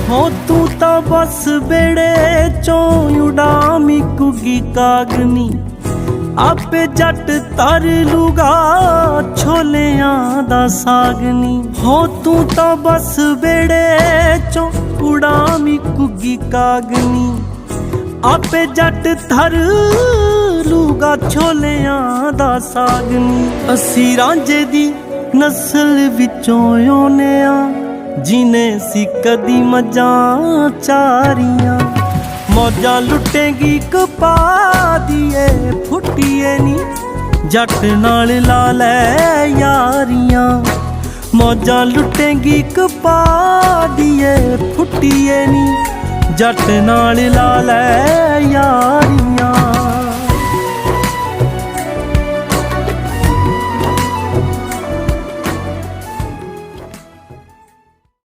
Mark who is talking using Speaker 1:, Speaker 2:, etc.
Speaker 1: हो तू तो बस बेड़े चों उड़ामी कुगी कागनी, आपे जट तर लूगा छोलियां दा सागनी। हो तू तो बस बेड़े चो उड़ामी कुगी कागनी, आपे जट थर लूगा छोलियां दा सागनी। असी रांझे दी नस्ल विचों आउने आ, जिने सी कदी मजां चारियां। मौजा लुटेगी कपा दिए फुटिए नी, जट नाल ला लै यारियां। मौजा लुटेगी कपा दिए फुटिए नी, जट नाल ला लै यारियां।